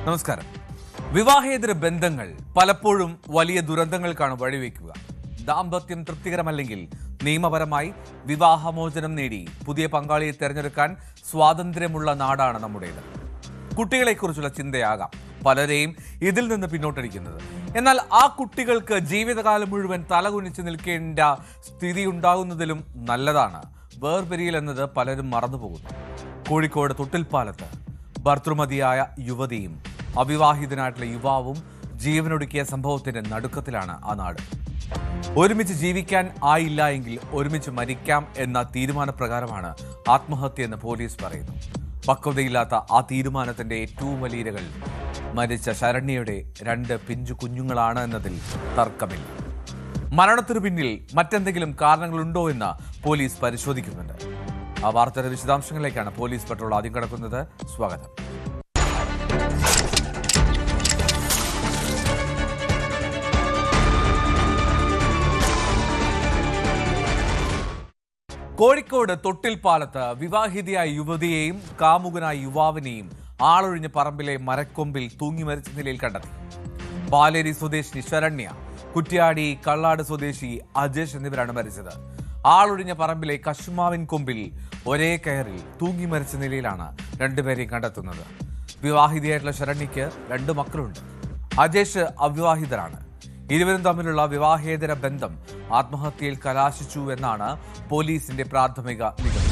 നമസ്കാരം. വിവാഹേതര ബന്ധങ്ങൾ പലപ്പോഴും വലിയ ദുരന്തങ്ങൾക്കാണ് വഴിവെക്കുക. ദാമ്പത്യം തൃപ്തികരമല്ലെങ്കിൽ നിയമപരമായി വിവാഹമോചനം നേടി പുതിയ പങ്കാളിയെ തിരഞ്ഞെടുക്കാൻ സ്വാതന്ത്ര്യമുള്ള നാടാണ് നമ്മുടേത്. കുട്ടികളെക്കുറിച്ചുള്ള ചിന്തയാകാം പലരെയും ഇതിൽ നിന്ന് പിന്നോട്ടടിക്കുന്നത്. എന്നാൽ ആ കുട്ടികൾക്ക് ജീവിതകാലം മുഴുവൻ തലകുനിച്ച് നിൽക്കേണ്ട സ്ഥിതി ഉണ്ടാകുന്നതിലും നല്ലതാണ് വേർപിരിയൽ എന്നത് പലരും മറന്നുപോകുന്നു. കോഴിക്കോട് തൊട്ടിൽപ്പാലത്ത് ഭർതൃമതിയായ യുവതിയും അവിവാഹിതനായിട്ടുള്ള യുവാവും ജീവനൊടുക്കിയ സംഭവത്തിന്റെ നടുക്കത്തിലാണ് ആ നാട്. ഒരുമിച്ച് ജീവിക്കാൻ ആയില്ല എങ്കിൽ ഒരുമിച്ച് മരിക്കാം എന്ന തീരുമാനപ്രകാരമാണ് ആത്മഹത്യ എന്ന് പോലീസ് പറയുന്നു. പക്വതയില്ലാത്ത ആ തീരുമാനത്തിന്റെ ഏറ്റവും വലിയ ഇരകൾ മരിച്ച ശരണ്യയുടെ 2 പിഞ്ചു കുഞ്ഞുങ്ങളാണ് എന്നതിൽ തർക്കമില്ല. മരണത്തിനു പിന്നിൽ മറ്റെന്തെങ്കിലും കാരണങ്ങളുണ്ടോ എന്ന് പോലീസ് പരിശോധിക്കുന്നുണ്ട്. ആ വാർത്തയുടെ വിശദാംശങ്ങളിലേക്കാണ് പോലീസ് പട്രോൾ ആദ്യം കടക്കുന്നത്. സ്വാഗതം. കോഴിക്കോട് തൊട്ടിൽപ്പാലത്ത് വിവാഹിതയായ യുവതിയെയും കാമുകനായ യുവാവിനെയും ആളൊഴിഞ്ഞ പറമ്പിലെ മരക്കൊമ്പിൽ തൂങ്ങി മരിച്ച നിലയിൽ കണ്ടെത്തി. പാലേരി സ്വദേശിനി ശരണ്യ, കുറ്റ്യാടി കള്ളാട് സ്വദേശി അജേഷ് എന്നിവരാണ് മരിച്ചത്. ആളൊഴിഞ്ഞ പറമ്പിലെ കശുമാവിൻ കൊമ്പിൽ ഒരേ കയറിൽ തൂങ്ങി മരിച്ച നിലയിലാണ് രണ്ടുപേരെയും കണ്ടെത്തുന്നത്. വിവാഹിതയായിട്ടുള്ള ശരണ്യയ്ക്ക് 2 മക്കളുണ്ട്. അജേഷ് അവിവാഹിതരാണ്. ഇരുവരും തമ്മിലുള്ള വിവാഹേതര ബന്ധം ആത്മഹത്യയിൽ കലാശിച്ചു എന്നാണ് പോലീസിന്റെ പ്രാഥമിക നിഗമനം.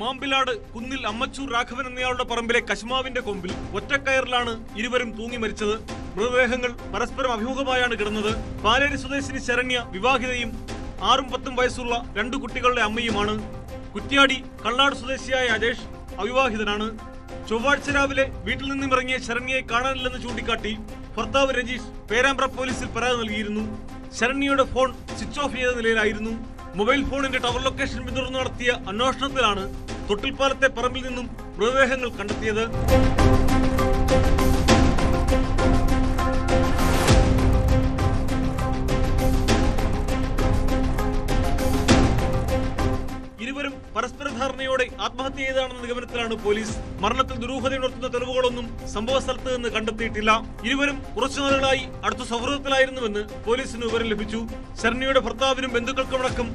മാമ്പിലാട് കുന്നിൽ അമ്മച്ചൂർ രാഘവൻ എന്നയാളുടെ പറമ്പിലെ കശുമാവിന്റെ കൊമ്പിൽ ഒറ്റക്കയറിലാണ് ഇരുവരും തൂങ്ങി മരിച്ചത്. മൃതദേഹങ്ങൾ പരസ്പരം അഭിമുഖമായാണ് കിടന്നത്. പാലേരി സ്വദേശിനി ശരണ്യ വിവാഹിതയും 6ഉം 10ഉം വയസ്സുള്ള 2 കുട്ടികളുടെ അമ്മയുമാണ്. കുറ്റ്യാടി കള്ളാട് സ്വദേശിയായ അജേഷ് അവിവാഹിതനാണ്. ചൊവ്വാഴ്ച രാവിലെ വീട്ടിൽ നിന്നും ഇറങ്ങിയ ശരണ്യയെ കാണാനില്ലെന്ന് ചൂണ്ടിക്കാട്ടി ഭർത്താവ് രജീഷ് പേരാമ്പ്ര പോലീസിൽ പരാതി നൽകിയിരുന്നു. ശരണ്യയുടെ ഫോൺ സ്വിച്ച് ഓഫ് ചെയ്ത നിലയിലായിരുന്നു. മൊബൈൽ ഫോണിന്റെ ടവർ ലൊക്കേഷൻ പിന്തുടർന്ന് നടത്തിയ അന്വേഷണത്തിലാണ് തൊട്ടിൽപ്പാലത്തെ പറമ്പിൽ നിന്നും മൃതദേഹങ്ങൾ കണ്ടെത്തിയത്. ഇരുവരും പരസ്പര ധാരണയോടെ ആത്മഹത്യ ചെയ്തതാണെന്ന നിഗമനത്തിലാണ് പോലീസ്. മരണത്തിൽ ദുരൂഹതയുണർത്തുന്ന തെളിവുകളൊന്നും സംഭവ സ്ഥലത്ത് നിന്ന് കണ്ടെത്തിയിട്ടില്ല. ഇരുവരും കുറച്ചു നാളുകളായി അടുത്ത സൗഹൃദത്തിലായിരുന്നുവെന്ന് പോലീസിന് വിവരം ലഭിച്ചു. ശരണ്യയുടെ ഭർത്താവിനും ബന്ധുക്കൾക്കുമടക്കം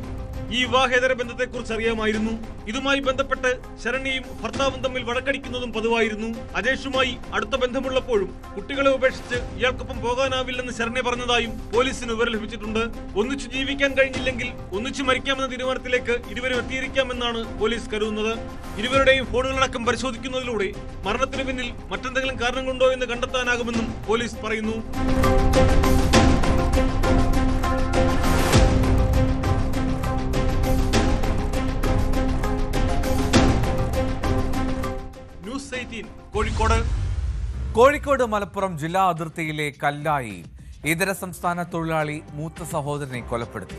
ഈ വിവാഹേതര ബന്ധത്തെക്കുറിച്ച് അറിയാമായിരുന്നു. ഇതുമായി ബന്ധപ്പെട്ട് ശരണ്യയും ഭർത്താവും തമ്മിൽ വഴക്കടിക്കുന്നതും പതിവായിരുന്നു. അജേഷുമായി അടുത്ത ബന്ധമുള്ളപ്പോഴും കുട്ടികളെ ഉപേക്ഷിച്ച് ഇയാൾക്കൊപ്പം പോകാനാവില്ലെന്ന് ശരണ്യ പറഞ്ഞതായും പോലീസിന് വിവരം ലഭിച്ചിട്ടുണ്ട്. ഒന്നിച്ചു ജീവിക്കാൻ കഴിഞ്ഞില്ലെങ്കിൽ ഒന്നിച്ചു മരിക്കാമെന്ന തീരുമാനത്തിലേക്ക് ഇരുവരും എത്തിയിരിക്കാമെന്നാണ് പോലീസ് കരുതുന്നത്. ഇരുവരുടെയും ഫോണുകളടക്കം പരിശോധിക്കുന്നതിലൂടെ മരണത്തിന് പിന്നിൽ മറ്റെന്തെങ്കിലും കാരണങ്ങളുണ്ടോ എന്ന് കണ്ടെത്താനാകുമെന്നും പോലീസ് പറയുന്നു. കോഴിക്കോട് മലപ്പുറം ജില്ലാ അതിർത്തിയിലെ കല്ലായി ഇതര സംസ്ഥാന തൊഴിലാളി മൂത്ത സഹോദരനെ കൊലപ്പെടുത്തി.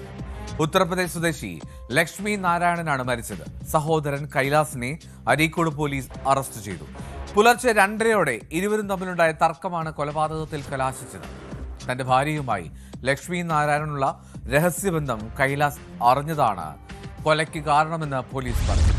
ഉത്തർപ്രദേശ് സ്വദേശി ലക്ഷ്മി നാരായണനാണ് മരിച്ചത്. സഹോദരൻ കൈലാസിനെ അരീക്കോട് പോലീസ് അറസ്റ്റ് ചെയ്തു. പുലർച്ചെ 2:30 ഇരുവരും തമ്മിലുണ്ടായ തർക്കമാണ് കൊലപാതകത്തിൽ കലാശിച്ചത്. തന്റെ ഭാര്യയുമായി ലക്ഷ്മി നാരായണനുള്ള രഹസ്യബന്ധം കൈലാസ് അറിഞ്ഞതാണ് കൊലയ്ക്ക് കാരണമെന്ന് പോലീസ് പറഞ്ഞു.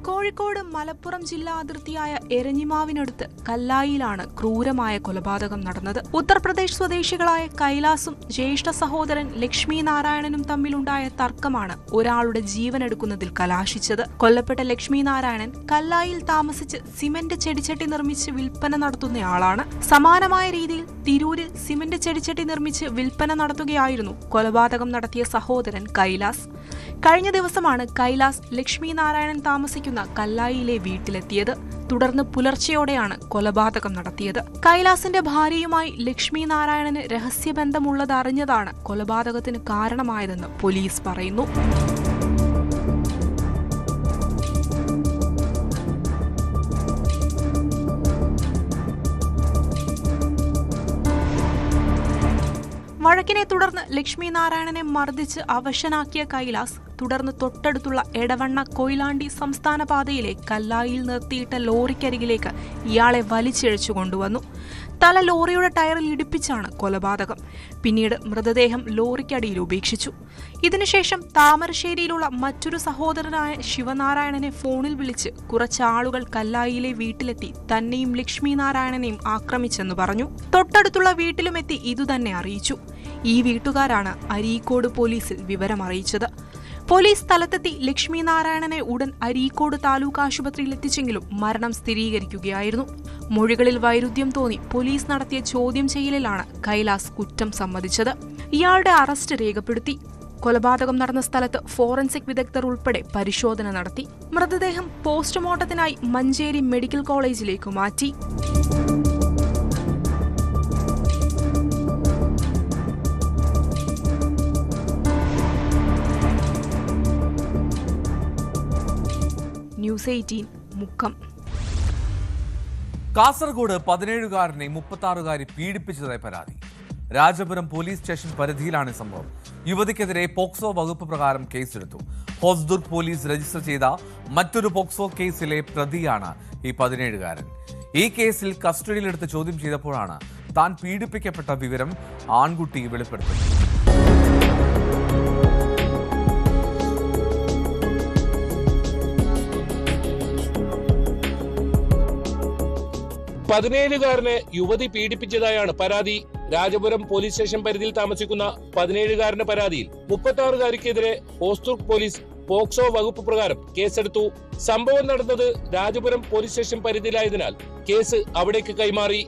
കോഴിക്കോട് മലപ്പുറം ജില്ലാ അതിർത്തിയായ എരഞ്ഞിമാവിനടുത്ത് കല്ലായിലാണ് ക്രൂരമായ കൊലപാതകം നടന്നത്. ഉത്തർപ്രദേശ് സ്വദേശികളായ കൈലാസും ജ്യേഷ്ഠ സഹോദരൻ ലക്ഷ്മി നാരായണനും തമ്മിലുണ്ടായ തർക്കമാണ് ഒരാളുടെ ജീവനെടുക്കുന്നതിൽ കലാശിച്ചത്. കൊല്ലപ്പെട്ട ലക്ഷ്മി നാരായണൻ കല്ലായിൽ താമസിച്ച് സിമന്റ് ചെടിച്ചട്ടി നിർമ്മിച്ച് വിൽപ്പന നടത്തുന്നയാളാണ്. സമാനമായ രീതിയിൽ തിരൂരിൽ സിമന്റ് ചെടിച്ചട്ടി നിർമ്മിച്ച് വിൽപ്പന നടത്തുകയായിരുന്നു കൊലപാതകം നടത്തിയ സഹോദരൻ കൈലാസ്. കഴിഞ്ഞ ദിവസമാണ് കൈലാസ് ലക്ഷ്മി നാരായണൻ താമസിക്കുന്ന കല്ലായിലെ വീട്ടിലെത്തിയത്. തുടർന്ന് പുലർച്ചെയോടെയാണ് കൊലപാതകം നടത്തിയത്. കൈലാസിന്റെ ഭാര്യയുമായി ലക്ഷ്മി നാരായണന് രഹസ്യബന്ധമുള്ളതറിഞ്ഞതാണ് കൊലപാതകത്തിന് കാരണമായതെന്ന് പോലീസ് പറയുന്നു. വഴക്കിനെ തുടർന്ന് ലക്ഷ്മി നാരായണനെ മർദ്ദിച്ച് അവശനാക്കിയ കൈലാസ് തുടർന്ന് തൊട്ടടുത്തുള്ള എടവണ്ണ കൊയിലാണ്ടി സംസ്ഥാന പാതയിലെ കല്ലായിൽ നിർത്തിയിട്ട ലോറിക്കരികിലേക്ക് ഇയാളെ വലിച്ചിഴച്ചു കൊണ്ടുവന്നു. തല ലോറിയുടെ ടയറിൽ ഇടിപ്പിച്ചാണ് കൊലപാതകം. പിന്നീട് മൃതദേഹം ലോറിക്കടിയിൽ ഉപേക്ഷിച്ചു. ഇതിനുശേഷം താമരശ്ശേരിയിലുള്ള മറ്റൊരു സഹോദരനായ ശിവനാരായണനെ ഫോണിൽ വിളിച്ച് കുറച്ചാളുകൾ കല്ലായിലെ വീട്ടിലെത്തി തന്നെയും ലക്ഷ്മി നാരായണനെയും ആക്രമിച്ചെന്ന് പറഞ്ഞു. തൊട്ടടുത്തുള്ള വീട്ടിലുമെത്തി ഇതുതന്നെ അറിയിച്ചു. ഈ വീട്ടുകാരാണ് അരീക്കോട് പോലീസിൽ വിവരമറിയിച്ചത്. പോലീസ് സ്ഥലത്തെത്തി ലക്ഷ്മി നാരായണനെ ഉടൻ അരീക്കോട് താലൂക്ക് ആശുപത്രിയിൽ എത്തിച്ചെങ്കിലും മരണം സ്ഥിരീകരിക്കുകയായിരുന്നു. മൊഴികളിൽ വൈരുദ്ധ്യം തോന്നി പോലീസ് നടത്തിയ ചോദ്യം ചെയ്യലിലാണ് കൈലാസ് കുറ്റം സമ്മതിച്ചത്. ഇയാളുടെ അറസ്റ്റ് രേഖപ്പെടുത്തി. കൊലപാതകം നടന്ന സ്ഥലത്ത് ഫോറൻസിക് വിദഗ്ധർ ഉൾപ്പെടെ പരിശോധന നടത്തി. മൃതദേഹം പോസ്റ്റ്മോർട്ടത്തിനായി മഞ്ചേരി മെഡിക്കൽ കോളേജിലേക്ക് മാറ്റി. ന്യൂസ് 18 മുക്കം. കാസർഗോഡ് 17-കാരനെ 36-കാരി പീഡിപ്പിച്ചതായി പരാതി. രാജപുരം പോലീസ് സ്റ്റേഷൻ പരിധിയിലാണ് സംഭവം. യുവതിക്കെതിരെ പോക്സോ വകുപ്പ് പ്രകാരം കേസെടുത്തു. ഹോസ്ദുർഗ് പോലീസ് രജിസ്റ്റർ ചെയ്ത മറ്റൊരു പോക്സോ കേസിലെ പ്രതിയാണ് ഈ 17-കാരൻ. ഈ കേസിൽ കസ്റ്റഡിയിലെടുത്ത് ചോദ്യം ചെയ്തപ്പോഴാണ് താൻ പീഡിപ്പിക്കപ്പെട്ട വിവരം ആൺകുട്ടി വെളിപ്പെടുത്തുന്നത്. 17-കാരനെ യുവതി പീഡിപ്പിച്ചതായാണ് പരാതി. രാജപുരം പോലീസ് സ്റ്റേഷൻ പരിധിയിൽ താമസിക്കുന്ന 17-കാരന്റെ പരാതിയിൽ 36-കാരിക്കെതിരെ ഹോസ്ദുർഗ് പോലീസ് പോക്സോ വകുപ്പ് പ്രകാരം കേസെടുത്തു. സംഭവം നടന്നത് രാജപുരം പോലീസ് സ്റ്റേഷൻ പരിധിയിലായതിനാൽ കേസ് അവിടേക്ക് കൈമാറി.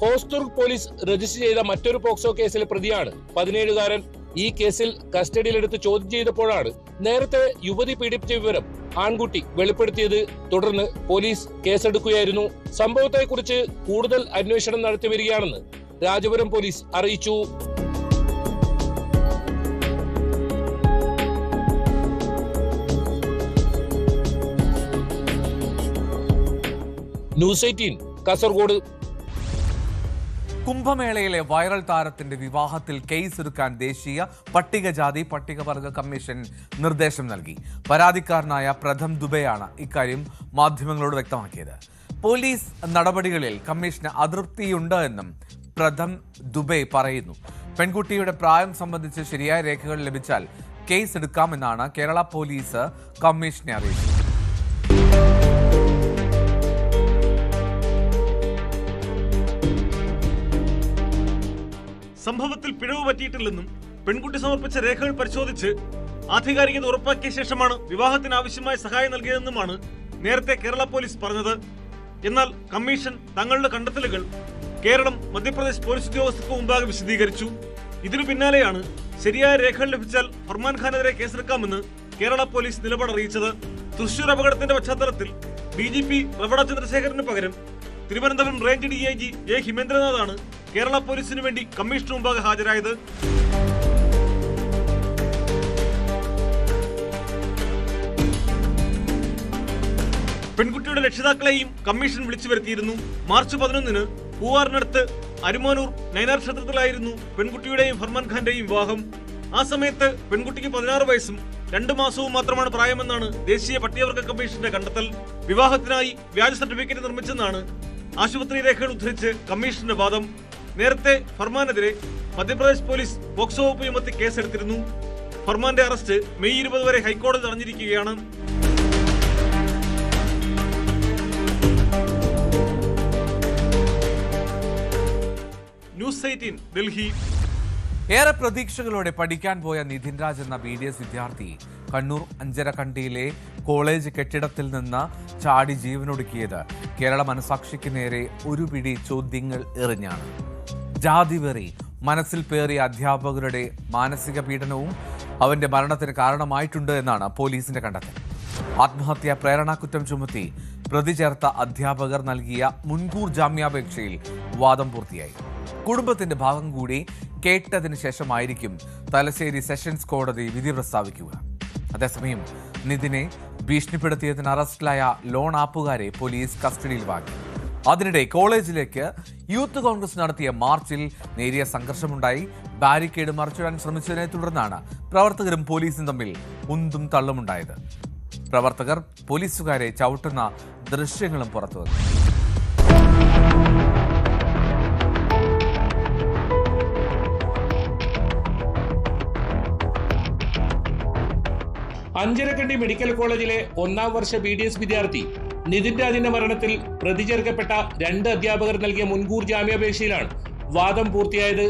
ഹോസ്ദുർഗ് പോലീസ് രജിസ്റ്റർ ചെയ്ത മറ്റൊരു പോക്സോ കേസിലെ പ്രതിയാണ് 17-കാരൻ. ഈ കേസിൽ കസ്റ്റഡിയിലെടുത്ത് ചോദ്യം ചെയ്തപ്പോഴാണ് നേരത്തെ യുവതി പീഡിപ്പിച്ച വിവരം ആൺകുട്ടി വെളിപ്പെടുത്തിയത്. തുടർന്ന് പോലീസ് കേസെടുക്കുകയായിരുന്നു. സംഭവത്തെക്കുറിച്ച് കൂടുതൽ അന്വേഷണം നടത്തി വരികയാണെന്ന് രാജപുരം പോലീസ് അറിയിച്ചു. ന്യൂസ് 18 കാസർഗോഡ്. കുംഭമേളയിലെ വൈറൽ താരത്തിന്റെ വിവാഹത്തിൽ കേസെടുക്കാൻ ദേശീയ പട്ടികജാതി പട്ടികവർഗ കമ്മീഷൻ നിർദ്ദേശം നൽകി. പരാതിക്കാരനായ പ്രഥം ദുബെയാണ് ഇക്കാര്യം മാധ്യമങ്ങളോട് വ്യക്തമാക്കിയത്. പോലീസ് നടപടികളിൽ കമ്മീഷന് അതൃപ്തിയുണ്ട് എന്നും പ്രഥം ദുബെ പറയുന്നു. പെൺകുട്ടിയുടെ പ്രായം സംബന്ധിച്ച് ശരിയായ രേഖകൾ ലഭിച്ചാൽ കേസെടുക്കാമെന്നാണ് കേരള പോലീസ് കമ്മീഷനെ അറിയിച്ചത്. സംഭവത്തിൽ പിഴവ് പറ്റിയിട്ടില്ലെന്നും പെൺകുട്ടി സമർപ്പിച്ച രേഖകൾ പരിശോധിച്ച് ആധികാരികത ഉറപ്പാക്കിയ ശേഷമാണ് വിവാഹത്തിന് ആവശ്യമായ സഹായം നൽകിയതെന്നുമാണ് നേരത്തെ കേരള പോലീസ് പറഞ്ഞത്. എന്നാൽ കമ്മീഷൻ തങ്ങളുടെ കണ്ടെത്തലുകൾ കേരളം മധ്യപ്രദേശ് പോലീസ് ഉദ്യോഗസ്ഥർക്ക് മുമ്പാകെ വിശദീകരിച്ചു. ഇതിനു പിന്നാലെയാണ് ശരിയായ രേഖകൾ ലഭിച്ചാൽ ഫർമാൻ ഖാനെതിരെ കേസെടുക്കാമെന്ന് കേരള പോലീസ് നിലപാടറിയിച്ചത്. തൃശൂർ അപകടത്തിന്റെ പശ്ചാത്തലത്തിൽ DGP റവട ചന്ദ്രശേഖരന് പകരം തിരുവനന്തപുരം റേഞ്ച് DIG A ഹിമേന്ദ്രനാഥാണ് കേരള പോലീസിനു വേണ്ടി കമ്മീഷന് മുമ്പാകെ ഹാജരായത്. പെൺകുട്ടിയുടെ രക്ഷിതാക്കളെയും കമ്മീഷൻ വിളിച്ചു വരുത്തിയിരുന്നു. മാർച്ച് 11-ന് പൂവാറിനടുത്ത് അരുമാനൂർ നൈനാർ ക്ഷേത്രത്തിലായിരുന്നു പെൺകുട്ടിയുടെയും ഫർമാൻ ഖാന്റെയും വിവാഹം. ആ സമയത്ത് പെൺകുട്ടിക്ക് 16 വയസ്സും 2 മാസവും മാത്രമാണ് പ്രായമെന്നാണ് ദേശീയ പട്ടികവർഗ കമ്മീഷന്റെ കണ്ടെത്തൽ. വിവാഹത്തിനായി വ്യാജ സർട്ടിഫിക്കറ്റ് നിർമ്മിച്ചെന്നാണ് ആശുപത്രി രേഖകൾ ഉദ്ധരിച്ച് കമ്മീഷന്റെ വാദം. നേരത്തെ ഫർമാനെതിരെ മധ്യപ്രദേശ് പോലീസ് പോക്സോ വകുപ്പ് ചുമത്തി കേസെടുത്തിരുന്നു. ഫർമാന്റെ അറസ്റ്റ് മെയ് 20 വരെ ഹൈക്കോടതി തടഞ്ഞിരിക്കുകയാണ്. ന്യൂസ് 18 ഡൽഹി. ഏറെ പ്രതീക്ഷകളോടെ പഠിക്കാൻ പോയ നിതിൻ രാജ് എന്ന BDS വിദ്യാർത്ഥി കണ്ണൂർ അഞ്ചരക്കണ്ടിയിലെ കോളേജ് കെട്ടിടത്തിൽ നിന്ന് ചാടി ജീവനൊടുക്കിയത് കേരള മനസാക്ഷിക്ക് നേരെ ഒരു പിടി ചോദ്യങ്ങൾ എറിഞ്ഞാണ്. ജാതിവെറി മനസ്സിൽ പേറിയ അധ്യാപകരുടെ മാനസിക പീഡനവും അവന്റെ മരണത്തിന് കാരണമായിട്ടുണ്ട് എന്നാണ് പോലീസിന്റെ കണ്ടെത്തൽ. ആത്മഹത്യാ പ്രേരണാകുറ്റം ചുമത്തി പ്രതി ചേർത്ത അധ്യാപകർ നൽകിയ മുൻകൂർ ജാമ്യാപേക്ഷയിൽ വാദം പൂർത്തിയായി. കുടുംബത്തിന്റെ ഭാഗം കൂടി കേട്ടതിന് ശേഷമായിരിക്കും തലശ്ശേരി സെഷൻസ് കോടതി വിധി പ്രസ്താവിക്കുക. അതേസമയം നിതിനെ ഭീഷണിപ്പെടുത്തിയതിന് അറസ്റ്റിലായ ലോൺ ആപ്പുകാരെ പോലീസ് കസ്റ്റഡിയിൽ വാങ്ങി. അതിനിടെ കോളേജിലേക്ക് യൂത്ത് കോൺഗ്രസ് നടത്തിയ മാർച്ചിൽ നേരിയ സംഘർഷമുണ്ടായി. ബാരിക്കേഡ് മറിച്ചിടാൻ ശ്രമിച്ചതിനെ തുടർന്നാണ് പ്രവർത്തകരും പോലീസും തമ്മിൽ ഉന്തും തള്ളുമുണ്ടായത്. പ്രവർത്തകർ പോലീസുകാരെ ചവിട്ടുന്ന ദൃശ്യങ്ങളും പുറത്തുവന്നു. അഞ്ചരക്കണ്ടി മെഡിക്കൽ കോളേജിലെ 1ാം വർഷ BDS വിദ്യാർത്ഥി നിതിൻ രാജിന്റെ മരണത്തിൽ പ്രതി ചേർക്കപ്പെട്ട 2 അധ്യാപകർ നൽകിയ മുൻകൂർ ജാമ്യാപേക്ഷയിലാണ് വാദം പൂർത്തിയായത്.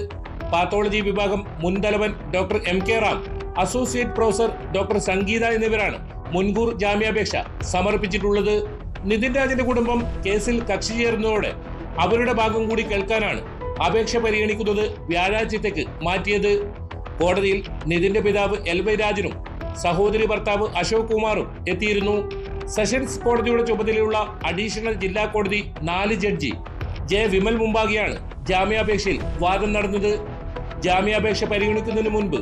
പാത്തോളജി വിഭാഗം മുൻ തലവൻ doctor MK Ram, associate professor doctor Sangeetha എന്നിവരാണ് മുൻകൂർ ജാമ്യാപേക്ഷ സമർപ്പിച്ചിട്ടുള്ളത്. നിതിൻ രാജിന്റെ കുടുംബം കേസിൽ കക്ഷി ചേർന്നതോടെ അവരുടെ ഭാഗം കൂടി കേൾക്കാനാണ് അപേക്ഷ പരിഗണിക്കുന്നത് വ്യാഴാഴ്ചത്തേക്ക് മാറ്റിയത്. കോടതിയിൽ നിതിന്റെ പിതാവ് LY രാജനും സഹോദരി ഭർത്താവ് അശോക് കുമാറും എത്തിയിരുന്നു. സെഷൻസ് കോടതിയുടെ ചുമതലയുള്ള അഡീഷണൽ ജില്ലാ കോടതി 4 ജഡ്ജി J. വിമൽ മുമ്പാകെയാണ് ജാമ്യാപേക്ഷയിൽ വാദം നടന്നത്. ജാമ്യാപേക്ഷ പരിഗണിക്കുന്നതിന് മുൻപ്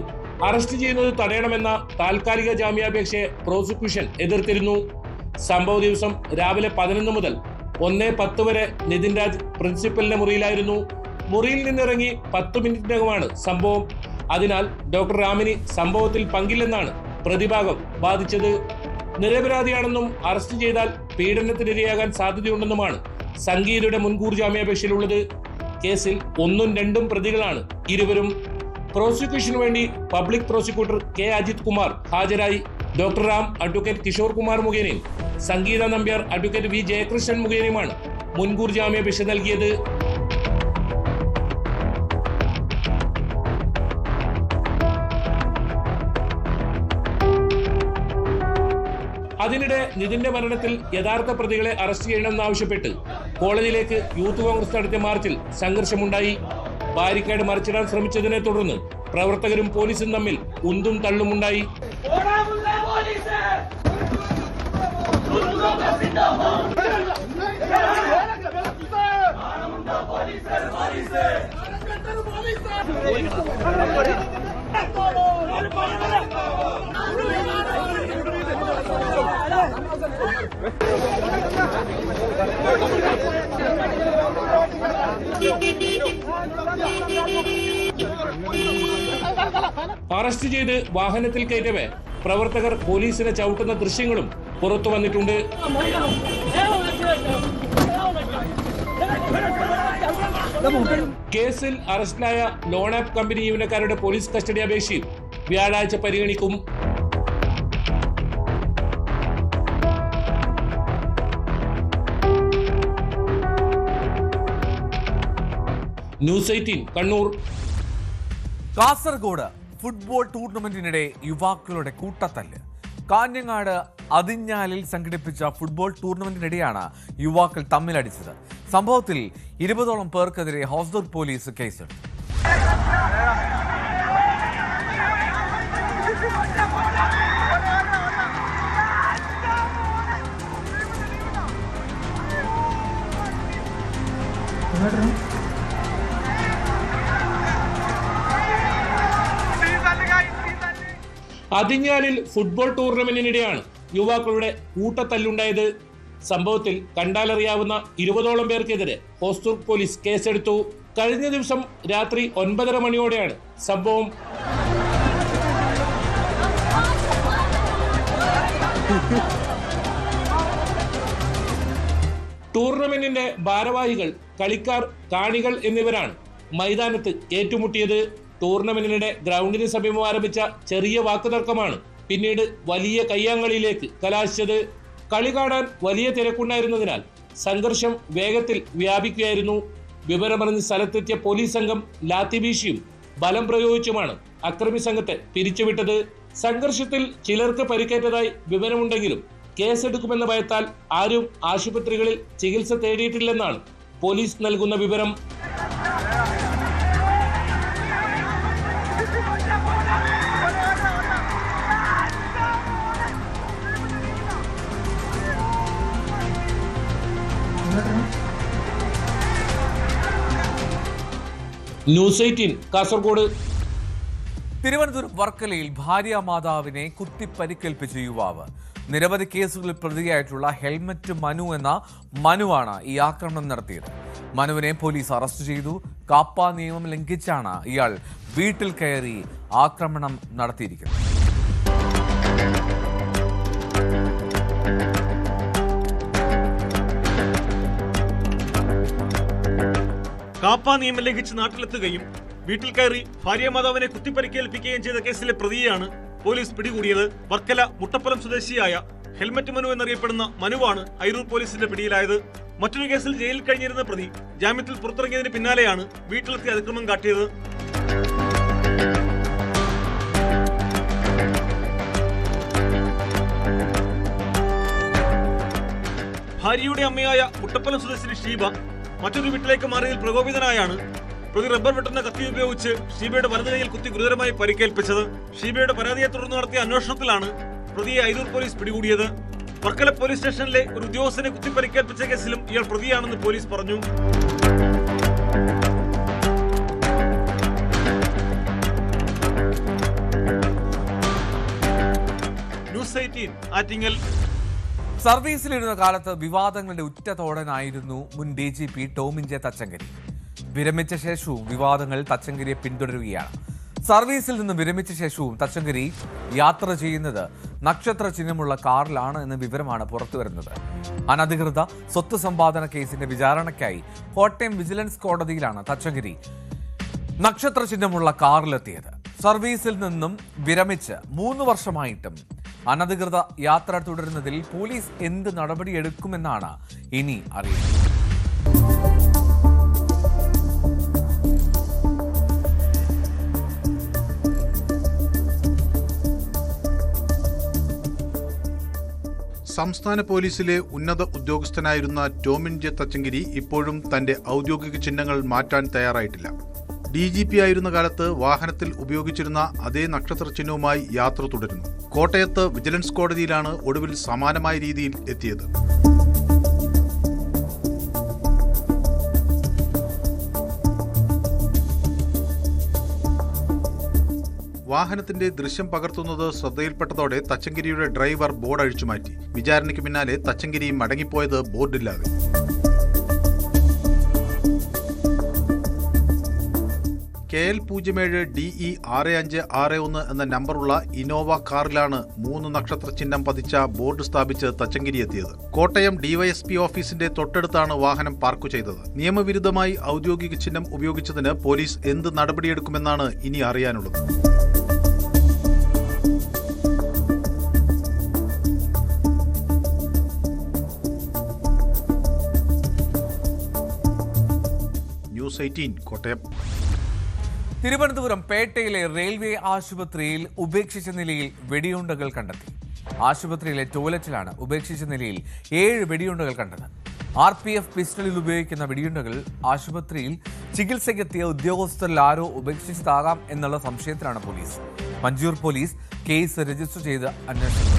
അറസ്റ്റ് ചെയ്യുന്നത് തടയണമെന്ന താൽക്കാലിക ജാമ്യാപേക്ഷയെ പ്രോസിക്യൂഷൻ എതിർത്തിരുന്നു. സംഭവ ദിവസം രാവിലെ 11 മുതൽ 1:10 വരെ നിതിൻ രാജ് പ്രിൻസിപ്പലിന്റെ മുറിയിലായിരുന്നു. മുറിയിൽ നിന്നിറങ്ങി 10 മിനിറ്റിനകമാണ് സംഭവം. അതിനാൽ ഡോക്ടർ റാമിന് സംഭവത്തിൽ പങ്കില്ലെന്നാണ് പ്രതിഭാഗം വാദിച്ചത്. നിരപരാധിയാണെന്നും അറസ്റ്റ് ചെയ്താൽ പീഡനത്തിനിരയാകാൻ സാധ്യതയുണ്ടെന്നുമാണ് സംഗീതയുടെ മുൻകൂർ ജാമ്യാപേക്ഷയിലുള്ളത്. കേസിൽ 1ഉം 2ഉം പ്രതികളാണ് ഇരുവരും. പ്രോസിക്യൂഷനു വേണ്ടി public prosecutor K. Ajith Kumar ഹാജരായി. ഡോക്ടർ റാം അഡ്വക്കേറ്റ് കിഷോർ കുമാർ മുഖേനയും സംഗീത നമ്പ്യാർ അഡ്വക്കേറ്റ് V. ജയകൃഷ്ണൻ മുഖേനയുമാണ് മുൻകൂർ ജാമ്യാപേക്ഷ നൽകിയത്. അതിനിടെ നിതിന്റെ മരണത്തിൽ യഥാർത്ഥ പ്രതികളെ അറസ്റ്റ് ചെയ്യണമെന്നാവശ്യപ്പെട്ട് കോളേജിലേക്ക് യൂത്ത് കോൺഗ്രസ് നടത്തിയ മാർച്ചിൽ സംഘർഷമുണ്ടായി. ബാരിക്കേഡ് മറിച്ചിടാൻ ശ്രമിച്ചതിനെ തുടർന്ന് പ്രവർത്തകരും പോലീസും തമ്മിൽ ഉന്തും തള്ളുമുണ്ടായി. അറസ്റ്റ് ചെയ്ത് വാഹനത്തിൽ കയറ്റവേ പ്രവർത്തകർ പോലീസിനെ ചവിട്ടുന്ന ദൃശ്യങ്ങളും പുറത്തു വന്നിട്ടുണ്ട്. കേസിൽ അറസ്റ്റിലായ ലോൺ ആപ്പ് കമ്പനി ജീവനക്കാരുടെ പോലീസ് കസ്റ്റഡി അപേക്ഷയും വ്യാഴാഴ്ച പരിഗണിക്കും. ന്യൂസ് 18 കണ്ണൂർ. കാസർഗോഡ് ഫുട്ബോൾ ടൂർണമെന്റിനിടെ യുവാക്കളുടെ കൂട്ടത്തല്ല്. കാഞ്ഞങ്ങാട് അതിഞ്ഞാലിൽ സംഘടിപ്പിച്ച ഫുട്ബോൾ ടൂർണമെന്റിനിടെയാണ് യുവാക്കൾ തമ്മിലടിച്ചത്. സംഭവത്തിൽ 20ഓളം പേർക്കെതിരെ ഹോസ്ദുർഗ് പോലീസ് കേസെടുത്തു. അതിഞ്ഞാലിൽ ഫുട്ബോൾ ടൂർണമെന്റിനിടെയാണ് യുവാക്കളുടെ കൂട്ടത്തല്ലുണ്ടായത്. സംഭവത്തിൽ കണ്ടാലറിയാവുന്ന 20ഓളം പേർക്കെതിരെ ഹോസ്ദുർഗ് പോലീസ് കേസെടുത്തു. കഴിഞ്ഞ ദിവസം രാത്രി 9:30 മണിയോടെയാണ് സംഭവം. ടൂർണമെന്റിന്റെ ഭാരവാഹികൾ, കളിക്കാർ, കാണികൾ എന്നിവരാണ് മൈതാനത്ത് ഏറ്റുമുട്ടിയത്. ടൂർണമെന്റിനിടെ ഗ്രൗണ്ടിന് സമീപം ആരംഭിച്ച ചെറിയ വാക്കുതർക്കമാണ് പിന്നീട് വലിയ കയ്യാങ്കളിയിലേക്ക് കലാശിച്ചത്. കളി കാണാൻ വലിയ തിരക്കുണ്ടായിരുന്നതിനാൽ സംഘർഷം വേഗത്തിൽ വ്യാപിക്കുകയായിരുന്നു. വിവരമറിഞ്ഞ് സ്ഥലത്തെത്തിയ പോലീസ് സംഘം ലാത്തി വീശിയും ബലം പ്രയോഗിച്ചുമാണ് അക്രമി സംഘത്തെ പിരിച്ചുവിട്ടത്. സംഘർഷത്തിൽ ചിലർക്ക് പരിക്കേറ്റതായി വിവരമുണ്ടെങ്കിലും കേസെടുക്കുമെന്ന ഭയത്താൽ ആരും ആശുപത്രികളിൽ ചികിത്സ തേടിയിട്ടില്ലെന്നാണ് പോലീസ് നൽകുന്ന വിവരം. ന്യൂസ് 18 കാസർഗോഡ്. തിരുവനന്തപുരം വർക്കലയിൽ ഭാര്യ മാതാവിനെ കുത്തി പരിക്കേൽപ്പിച്ച യുവാവ്. നിരവധി കേസുകളിൽ പ്രതിയായിട്ടുള്ള ഹെൽമറ്റ് മനു എന്ന മനുവാണ് ഈ ആക്രമണം നടത്തിയത്. മനുവിനെ പോലീസ് അറസ്റ്റ് ചെയ്തു. കാപ്പ നിയമം ലംഘിച്ചാണ് ഇയാൾ വീട്ടിൽ കയറി ആക്രമണം നടത്തിയിരിക്കുന്നത്. കാപ്പ നിയമം ലംഘിച്ച് നാട്ടിലെത്തുകയും വീട്ടിൽ കയറി ഭാര്യ മാതാവിനെ കുത്തിപ്പരിക്കേൽപ്പിക്കുകയും ചെയ്ത കേസിലെ പ്രതിയെയാണ് പോലീസ് പിടികൂടിയത്. വർക്കല മുട്ടപ്പലം സ്വദേശിയായ ഹെൽമറ്റ് മനു എന്നറിയപ്പെടുന്ന മനുവാണ് അയിരൂർ പോലീസിന്റെ പിടിയിലായത്. മറ്റൊരു കേസിൽ ജയിലിൽ കഴിഞ്ഞിരുന്ന പ്രതി ജാമ്യത്തിൽ പുറത്തിറങ്ങിയതിന് പിന്നാലെയാണ് വീട്ടിലെത്തി അതിക്രമം കാട്ടിയത്. ഭാര്യയുടെ അമ്മയായ മുട്ടപ്പലം സ്വദേശിനി ഷീബ മറ്റൊരു വീട്ടിലേക്ക് മാറിയതിൽ പ്രകോപിതനായാണ് പ്രതി റബ്ബർ വെട്ടുന്ന കത്തി ഉപയോഗിച്ച് ഷീബയുടെ വലതു കൈയിൽ കുത്തി ഗുരുതരമായി പരിക്കേൽപ്പിച്ചത്. ഷീബയുടെ പരാതിയെ തുടർന്ന് നടത്തിയ അന്വേഷണത്തിലാണ് പ്രതിയെ അയിരൂർ പോലീസ് പിടികൂടിയത്. വർക്കല പോലീസ് സ്റ്റേഷനിലെ ഒരു ഉദ്യോഗസ്ഥനെ കുത്തി പരിക്കേൽപ്പിച്ച കേസിലും ഇയാൾ പ്രതിയാണെന്ന് പോലീസ് പറഞ്ഞു. ന്യൂസ് 18 ആറ്റിങ്ങൽ. സർവീസിലിരുന്ന കാലത്ത് വിവാദങ്ങളുടെ ഉറ്റതോടനായിരുന്നു മുൻ DGP ടോമിൻ ജെ തച്ചങ്കരി. വിരമിച്ച ശേഷവും വിവാദങ്ങൾ തച്ചങ്കരിയെ പിന്തുടരുകയാണ്. സർവീസിൽ നിന്ന് വിരമിച്ച ശേഷവും തച്ചങ്കരി യാത്ര ചെയ്യുന്നത് നക്ഷത്ര ചിഹ്നമുള്ള കാറിലാണ് എന്ന വിവരമാണ് പുറത്തുവരുന്നത്. അനധികൃത സ്വത്ത് സമ്പാദന കേസിന്റെ വിചാരണയ്ക്കായി കോട്ടയം വിജിലൻസ് കോടതിയിലാണ് തച്ചങ്കരി നക്ഷത്ര ചിഹ്നമുള്ള കാറിലെത്തിയത്. സർവീസിൽ നിന്നും വിരമിച്ച് 3 വർഷമായിട്ടും അനധികൃത യാത്ര തുടരുന്നതിൽ പോലീസ് എന്ത് നടപടിയെടുക്കുമെന്നാണ് ഇനി അറിയുന്നത്. സംസ്ഥാന പോലീസിലെ ഉന്നത ഉദ്യോഗസ്ഥനായിരുന്ന ടോമിൻ ജെ തച്ചങ്കരി ഇപ്പോഴും തന്റെ ഔദ്യോഗിക ചിഹ്നങ്ങൾ മാറ്റാൻ തയ്യാറായിട്ടില്ല. DGP ആയിരുന്ന കാലത്ത് വാഹനത്തിൽ ഉപയോഗിച്ചിരുന്ന അതേ നക്ഷത്ര ചിഹ്നവുമായി യാത്ര തുടരുന്നു. കോട്ടയത്ത് വിജിലൻസ് കോടതിയിലാണ് ഒടുവിൽ സമാനമായ രീതിയിൽ എത്തിയത്. വാഹനത്തിന്റെ ദൃശ്യം പകർത്തുന്നത് ശ്രദ്ധയിൽപ്പെട്ടതോടെ തച്ചങ്കരിയുടെ ഡ്രൈവർ ബോർഡ് അഴിച്ചുമാറ്റി. വിചാരണയ്ക്ക് പിന്നാലെ തച്ചങ്കരി മടങ്ങിപ്പോയത് ബോർഡില്ലാതെ. KL 07 DE 6561 എന്ന നമ്പറുള്ള ഇന്നോവ കാറിലാണ് 3 നക്ഷത്ര ചിഹ്നം പതിച്ച ബോർഡ് സ്ഥാപിച്ച് തച്ചങ്കരി എത്തിയത്. കോട്ടയം DYSP ഓഫീസിന്റെ തൊട്ടടുത്താണ് വാഹനം പാർക്ക് ചെയ്തത്. നിയമവിരുദ്ധമായി ഔദ്യോഗിക ചിഹ്നം ഉപയോഗിച്ചതിന് പോലീസ് എന്ത് നടപടിയെടുക്കുമെന്നാണ് ഇനി അറിയാനുള്ളത്. ന്യൂസ് 18 കോട്ടയം. തിരുവനന്തപുരം പേട്ടയിലെ റെയിൽവേ ആശുപത്രിയിൽ ഉപേക്ഷിച്ച നിലയിൽ വെടിയുണ്ടകൾ കണ്ടെത്തി. ആശുപത്രിയിലെ ടോയ്ലറ്റിലാണ് ഉപേക്ഷിച്ച നിലയിൽ 7 വെടിയുണ്ടകൾ കണ്ടത്. RPF പിസ്റ്റളിൽ ഉപയോഗിക്കുന്ന വെടിയുണ്ടകൾ ആശുപത്രിയിൽ ചികിത്സയ്ക്കെത്തിയ ഉദ്യോഗസ്ഥരിൽ ആരോ ഉപേക്ഷിച്ചതാകാം എന്നുള്ള സംശയത്തിലാണ് police. Manjoor police case register ചെയ്ത് അന്വേഷണം.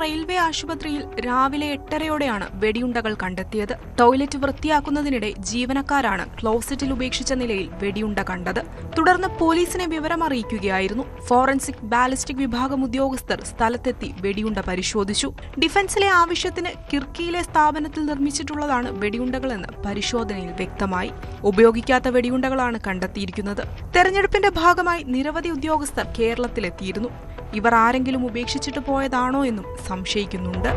റെയിൽവേ ആശുപത്രിയിൽ രാവിലെ 8:30യോടെയാണ് വെടിയുണ്ടകൾ കണ്ടെത്തിയത്. ടോയ്ലറ്റ് വൃത്തിയാക്കുന്നതിനിടെ ജീവനക്കാരാണ് ക്ലോസറ്റിൽ ഉപേക്ഷിച്ച നിലയിൽ വെടിയുണ്ട കണ്ടത്. തുടർന്ന് പോലീസിനെ വിവരം അറിയിക്കുകയായിരുന്നു. ഫോറൻസിക് ബാലിസ്റ്റിക് വിഭാഗം ഉദ്യോഗസ്ഥർ സ്ഥലത്തെത്തി വെടിയുണ്ട പരിശോധിച്ചു. ഡിഫൻസിലെ ആവശ്യത്തിന് കിർക്കിയിലെ സ്ഥാപനത്തിൽ നിർമ്മിച്ചിട്ടുള്ളതാണ് വെടിയുണ്ടകളെന്ന് പരിശോധനയിൽ വ്യക്തമായി. ഉപയോഗിക്കാത്ത വെടിയുണ്ടകളാണ് കണ്ടെത്തിയിരിക്കുന്നത്. തെരഞ്ഞെടുപ്പിന്റെ ഭാഗമായി നിരവധി ഉദ്യോഗസ്ഥർ കേരളത്തിലെത്തിയിരുന്നു. ഇവർ ആരെങ്കിലും ഉപേക്ഷിച്ചിട്ട് പോയതാണോ എന്നും സംശയിക്കുന്നുണ്ട്.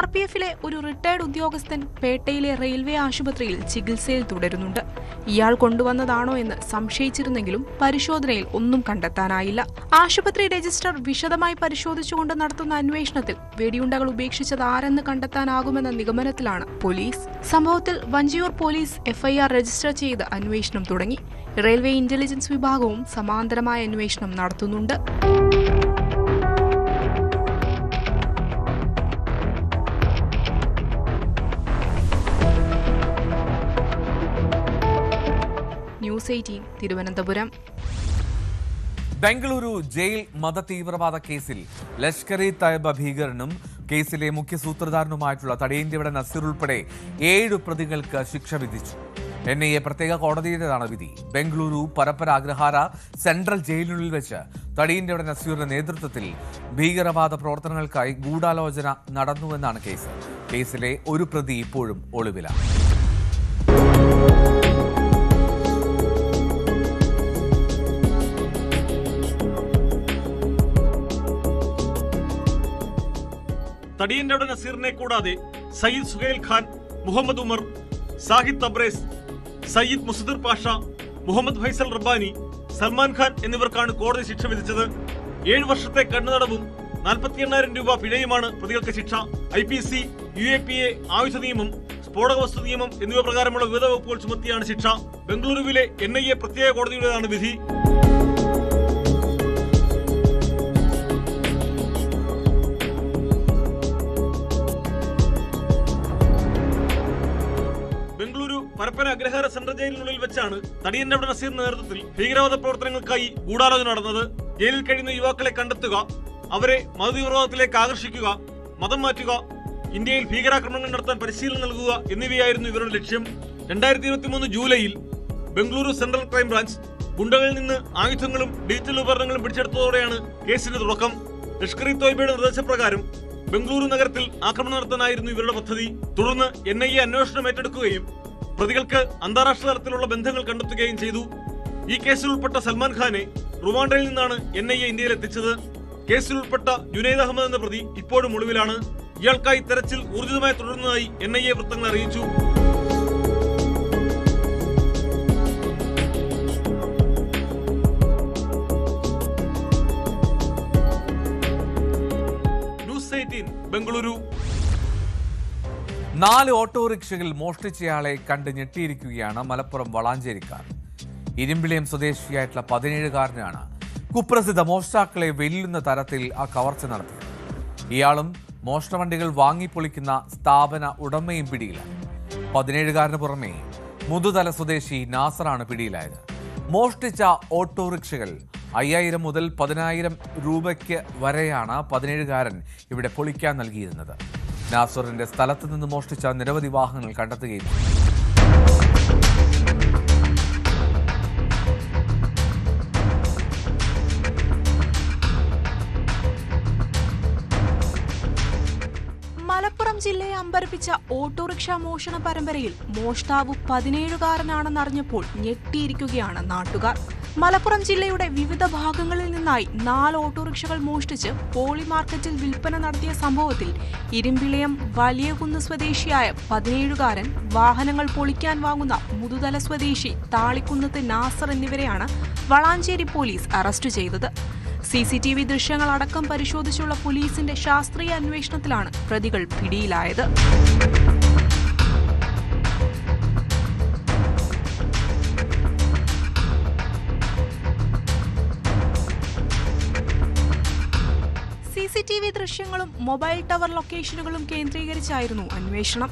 RPFിലെ ഒരു റിട്ടയർഡ് ഉദ്യോഗസ്ഥൻ പേട്ടയിലെ റെയിൽവേ ആശുപത്രിയിൽ ചികിത്സയിൽ തുടരുന്നുണ്ട്. ഇയാൾ കൊണ്ടുവന്നതാണോ എന്ന് സംശയിച്ചിരുന്നെങ്കിലും പരിശോധനയിൽ ഒന്നും കണ്ടെത്താനായില്ല. ആശുപത്രി രജിസ്റ്റർ വിശദമായി പരിശോധിച്ചുകൊണ്ട് നടത്തുന്ന അന്വേഷണത്തിൽ വെടിയുണ്ടകൾ ഉപേക്ഷിച്ചത് ആരെന്ന് കണ്ടെത്താനാകുമെന്ന നിഗമനത്തിലാണ് പോലീസ്. സംഭവത്തിൽ വഞ്ചിയൂർ പോലീസ് FIR രജിസ്റ്റർ ചെയ്ത് അന്വേഷണം തുടങ്ങി. റെയിൽവേ ഇന്റലിജൻസ് വിഭാഗവും സമാന്തരമായ അന്വേഷണം നടത്തുന്നുണ്ട്. News news 18 Thiruvananthapuram. Bengaluru jail മതതീവ്രവാദ കേസിൽ ലഷ്കർ-ഇ തയ്യബ ഭീകരനും കേസിലെ മുഖ്യ സൂത്രധാരനുമായിട്ടുള്ള തടിയന്റെവിടെ നസീർ ഉൾപ്പെടെ 7 പ്രതികൾക്ക് ശിക്ഷ വിധിച്ചു. NIA പ്രത്യേക കോടതിയുടേതാണ് വിധി. ബംഗളൂരു പരപ്പര അഗ്രഹാര സെൻട്രൽ ജയിലിനുള്ളിൽ വെച്ച് തടിയന്റെവിടെ നസീറിന്റെ നേതൃത്വത്തിൽ ഭീകരവാദ പ്രവർത്തനങ്ങൾക്കായി ഗൂഢാലോചന നടന്നുവെന്നാണ് കേസ്. കേസിലെ ഒരു പ്രതി ഇപ്പോഴും ഒളിവിലാണ്. തടിയന്റെവിടെ നസീറിനെ കൂടാതെ സയ്യിദ് സുഹൈൽ ഖാൻ, മുഹമ്മദ് ഉമർ, സാഹിദ് തബ്രേസ്, സയ്യിദ് മുസദിർ പാഷ, മുഹമ്മദ് ഫൈസൽ റബ്ബാനി, സൽമാൻ ഖാൻ എന്നിവർക്കാണ് കോടതി ശിക്ഷ വിധിച്ചത്. 7 വർഷത്തെ കണ്ണുതടവും 48,000 രൂപ പിഴയുമാണ് പ്രതികൾക്ക് ശിക്ഷ. IPC, UAPA, ആയുധ നിയമം, സ്ഫോടക വസ്തു നിയമം എന്നിവ പ്രകാരമുള്ള വിവിധ വകുപ്പുകൾ ചുമത്തിയാണ് ശിക്ഷ. ബംഗളൂരുവിലെ NIA പ്രത്യേക കോടതിയുടേതാണ് വിധി. ബംഗളൂരു പരപ്പന അഗ്രഹാര സെൻട്രൽ ജയിലിനുള്ളിൽ വെച്ചാണ് തടിയന്റെവിടെ നസീറിന്റെ നേതൃത്വത്തിൽ ഭീകരവാദ പ്രവർത്തനങ്ങൾക്കായി ഗൂഢാലോചന നടന്നത്. ജയിലിൽ കഴിയുന്ന യുവാക്കളെ കണ്ടെത്തുക, അവരെ മതതീവ്രവാദത്തിലേക്ക് ആകർഷിക്കുക, മതം മാറ്റുക, ഇന്ത്യയിൽ ഭീകരാക്രമണങ്ങൾ നടത്താൻ പരിശീലനം നൽകുക എന്നിവയായിരുന്നു ഇവരുടെ ലക്ഷ്യം. 2023 ജൂലൈയിൽ ബംഗളൂരു സെൻട്രൽ ക്രൈംബ്രാഞ്ച് ഗുണ്ടകളിൽ നിന്ന് ആയുധങ്ങളും ഡിജിറ്റൽ ഉപകരണങ്ങളും പിടിച്ചെടുത്തതോടെയാണ് കേസിന്റെ തുടക്കം. ലഷ്കർ-ഇ തോയ്ബയുടെ നിർദ്ദേശപ്രകാരം ബംഗളൂരു നഗരത്തിൽ ആക്രമണം നടത്താനായിരുന്നു ഇവരുടെ പദ്ധതി. തുടർന്ന് NIA അന്വേഷണം ഏറ്റെടുക്കുകയും പ്രതികൾക്ക് അന്താരാഷ്ട്ര തലത്തിലുള്ള ബന്ധങ്ങൾ കണ്ടെത്തുകയും ചെയ്തു. ഈ കേസിൽ ഉൾപ്പെട്ട സൽമാൻ ഖാനെ റുവാണ്ടയിൽ നിന്നാണ് NIA ഇന്ത്യയിൽ എത്തിച്ചത്. കേസിൽ ഉൾപ്പെട്ട ജുനൈദ് അഹമ്മദ് എന്ന പ്രതി ഇപ്പോഴും ഒളിവിലാണ്. ഇയാൾക്കായി തെരച്ചിൽ ഊർജിതമായി തുടരുന്നതായി NIA വൃത്തങ്ങൾ അറിയിച്ചു. ന്യൂസ് 18 ബംഗളൂരു. 4 ഓട്ടോറിക്ഷകൾ മോഷ്ടിച്ചയാളെ കണ്ട് ഞെട്ടിയിരിക്കുകയാണ് മലപ്പുറം വളാഞ്ചേരിക്കാർ. ഇരുമ്പിളിയം സ്വദേശിയായിട്ടുള്ള 17-കാരനാണ് കുപ്രസിദ്ധ മോഷ്ടാക്കളെ വെല്ലുന്ന തരത്തിൽ ആ കവർച്ച നടത്തിയത്. ഇയാളും മോഷണവണ്ടികൾ വാങ്ങിപ്പൊളിക്കുന്ന സ്ഥാപന ഉടമയും പിടിയിലാണ്. 17-കാരന് പുറമെ മുതുതല സ്വദേശി നാസറാണ് പിടിയിലായത്. മോഷ്ടിച്ച ഓട്ടോറിക്ഷകൾ 5,000 മുതൽ 10,000 രൂപയ്ക്ക് വരെയാണ് 17-കാരൻ ഇവിടെ പൊളിക്കാൻ നൽകിയിരുന്നത്. നാസറിന്റെ സ്ഥലത്ത് നിന്ന് മോഷ്ടിച്ച നിരവധി വാഹനങ്ങൾ കണ്ടെത്തുകയും മലപ്പുറം ജില്ലയെ അമ്പരപ്പിച്ച ഓട്ടോറിക്ഷ മോഷണ പരമ്പരയിൽ മോഷ്ടാവ് 17-കാരനാണെന്നറിഞ്ഞപ്പോൾ ഞെട്ടിയിരിക്കുകയാണ് നാട്ടുകാർ. മലപ്പുറം ജില്ലയുടെ വിവിധ ഭാഗങ്ങളിൽ നിന്നായി 4 ഓട്ടോറിക്ഷകൾ മോഷ്ടിച്ച് പോളി മാർക്കറ്റിൽ വിൽപ്പന നടത്തിയ സംഭവത്തിൽ ഇരുമ്പിളിയം വലിയകുന്ന് സ്വദേശിയായ 17-കാരൻ, വാഹനങ്ങൾ പൊളിക്കാൻ വാങ്ങുന്ന മുതുതല സ്വദേശി താളിക്കുന്നത്ത് നാസർ എന്നിവരെയാണ് വളാഞ്ചേരി പോലീസ് അറസ്റ്റ് ചെയ്തത്. CCTV ദൃശ്യങ്ങൾ അടക്കം പരിശോധിച്ചുള്ള പോലീസിന്റെ ശാസ്ത്രീയ അന്വേഷണത്തിലാണ് പ്രതികൾ പിടിയിലായത്. CCTV ദൃശ്യങ്ങളും മൊബൈൽ ടവർ ലൊക്കേഷനുകളും കേന്ദ്രീകരിച്ചായിരുന്നു അന്വേഷണം.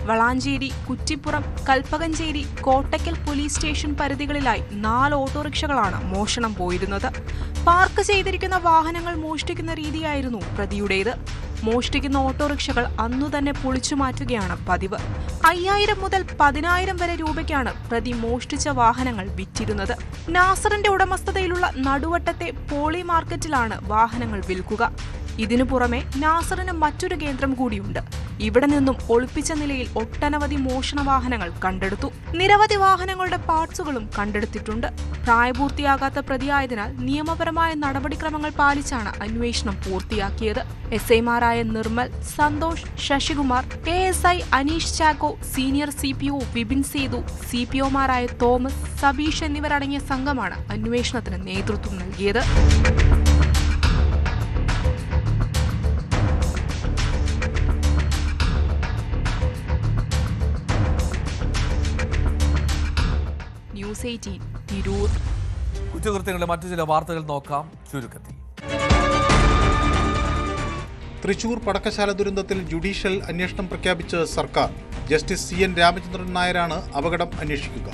വളാഞ്ചേരി, കുറ്റിപ്പുറം, കൽപ്പകഞ്ചേരി, കോട്ടയ്ക്കൽ പോലീസ് സ്റ്റേഷൻ പരിധികളിലായി 4 ഓട്ടോറിക്ഷകളാണ് മോഷണം പോയിരുന്നത്. പാർക്ക് ചെയ്തിരിക്കുന്ന വാഹനങ്ങൾ മോഷ്ടിക്കുന്ന രീതിയായിരുന്നു പ്രതിയുടേത്. മോഷ്ടിക്കുന്ന ഓട്ടോറിക്ഷകൾ അന്നു തന്നെ പൊളിച്ചു മാറ്റുകയാണ് പതിവ്. 5,000 മുതൽ 10,000 വരെ രൂപയ്ക്കാണ് പ്രതി മോഷ്ടിച്ച വാഹനങ്ങൾ വിറ്റിരുന്നത്. നാസറിന്റെ ഉടമസ്ഥതയിലുള്ള നടുവട്ടത്തെ പോളി മാർക്കറ്റിലാണ് വാഹനങ്ങൾ വിൽക്കുക. ഇതിനു പുറമെ നാസറിന് മറ്റൊരു കേന്ദ്രം കൂടിയുണ്ട്. ഇവിടെ നിന്നും ഒളിപ്പിച്ച നിലയിൽ ഒട്ടനവധി മോഷണ വാഹനങ്ങൾ കണ്ടെടുത്തു. നിരവധി വാഹനങ്ങളുടെ പാർട്സുകളും കണ്ടെടുത്തിട്ടുണ്ട്. പ്രായപൂർത്തിയാകാത്ത പ്രതിയായതിനാൽ നിയമപരമായ നടപടിക്രമങ്ങൾ പാലിച്ചാണ് അന്വേഷണം പൂർത്തിയാക്കിയത്. SIമാരായ Nirmal, Santhosh, Sasikumar, ASI Aneesh Chacko, senior CPO Vipin Sethu, CPOമാരായ തോമസ്, സബീഷ് എന്നിവരടങ്ങിയ സംഘമാണ് അന്വേഷണത്തിന് നേതൃത്വം നൽകിയത്. ന്യൂസ് 18 തിരൂർ. കുറ്റകൃത്യങ്ങളുടെ മറ്റു ചില വാർത്തകൾ നോക്കാം ചുരുക്കത്തിൽ. തൃശൂർ പടക്കശാല ദുരന്തത്തിൽ ജുഡീഷ്യൽ അന്വേഷണം പ്രഖ്യാപിച്ച് സർക്കാർ. ജസ്റ്റിസ് CN രാമചന്ദ്രൻ നായരാണ് അപകടം അന്വേഷിക്കുക.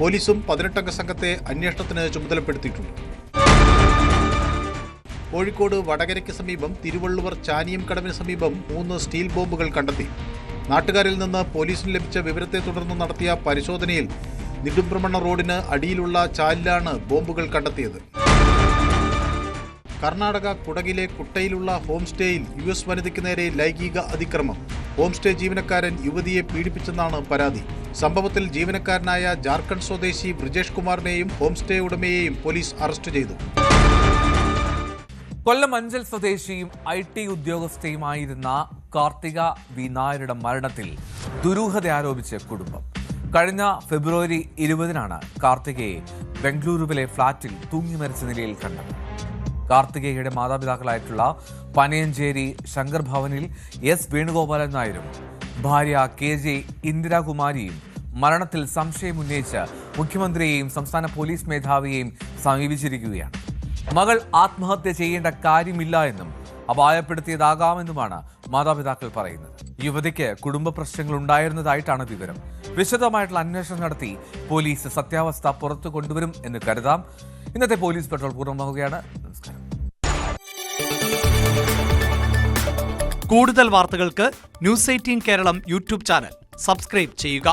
പോലീസും 18-അംഗ സംഘത്തെ അന്വേഷണത്തിന് ചുമതലപ്പെടുത്തിയിട്ടുണ്ട്. കോഴിക്കോട് വടകരയ്ക്ക് സമീപം തിരുവള്ളുവർ ചാനിയം കടവിന് സമീപം 3 സ്റ്റീൽ ബോംബുകൾ കണ്ടെത്തി. നാട്ടുകാരിൽ നിന്ന് പോലീസിന് ലഭിച്ച വിവരത്തെ തുടർന്ന് നടത്തിയ പരിശോധനയിൽ നെടുമ്പ്രമണ്ണ റോഡിന് അടിയിലുള്ള ചാലിലാണ് ബോംബുകൾ കണ്ടെത്തിയത്. കർണാടക കുടകിലെ കുട്ടയിലുള്ള ഹോം സ്റ്റേയിൽ US വനിതയ്ക്ക് നേരെ ലൈംഗിക അതിക്രമം. ഹോം സ്റ്റേ ജീവനക്കാരൻ യുവതിയെ പീഡിപ്പിച്ചെന്നാണ് പരാതി. സംഭവത്തിൽ ജീവനക്കാരനായ ജാർഖണ്ഡ് സ്വദേശി ബ്രിജേഷ് കുമാറിനെയും ഹോം സ്റ്റേ ഉടമയെയും പോലീസ് അറസ്റ്റ് ചെയ്തു. കൊല്ലം അഞ്ചൽ സ്വദേശിയും IT ഉദ്യോഗസ്ഥയുമായിരുന്ന കാർത്തിക വി നായരുടെ മരണത്തിൽ ദുരൂഹത ആരോപിച്ച് കുടുംബം. കഴിഞ്ഞ ഫെബ്രുവരി 20-നാണ് കാർത്തികയെ ബംഗളൂരുവിലെ ഫ്ളാറ്റിൽ തൂങ്ങി മരിച്ച നിലയിൽ കണ്ടത്. കാർത്തികയുടെ മാതാപിതാക്കളായിട്ടുള്ള പനയഞ്ചേരി ശങ്കർ ഭവനിൽ S വേണുഗോപാലൻ നായരും ഭാര്യ KJ ഇന്ദിരാകുമാരിയും മരണത്തിൽ സംശയമുന്നയിച്ച് മുഖ്യമന്ത്രിയെയും സംസ്ഥാന പോലീസ് മേധാവിയെയും സമീപിച്ചിരിക്കുകയാണ്. മകൾ ആത്മഹത്യ ചെയ്യേണ്ട കാര്യമില്ല എന്നും അപായപ്പെടുത്തിയതാകാമെന്നുമാണ് മാതാപിതാക്കൾ പറയുന്നത്. യുവതിക്ക് കുടുംബ പ്രശ്നങ്ങൾ ഉണ്ടായിരുന്നതായിട്ടാണ് വിവരം. വിശദമായിട്ടുള്ള അന്വേഷണം നടത്തി പോലീസ് സത്യാവസ്ഥ പുറത്തു കൊണ്ടുവരും എന്ന് കരുതാം. ഇന്നത്തെ പോലീസ് പെട്രോൾ പൂർണ്ണമാവുകയാണ്. നമസ്കാരം. കൂടുതൽ വാർത്തകൾക്ക് News 18 Keralam YouTube channel subscribe ചെയ്യുക.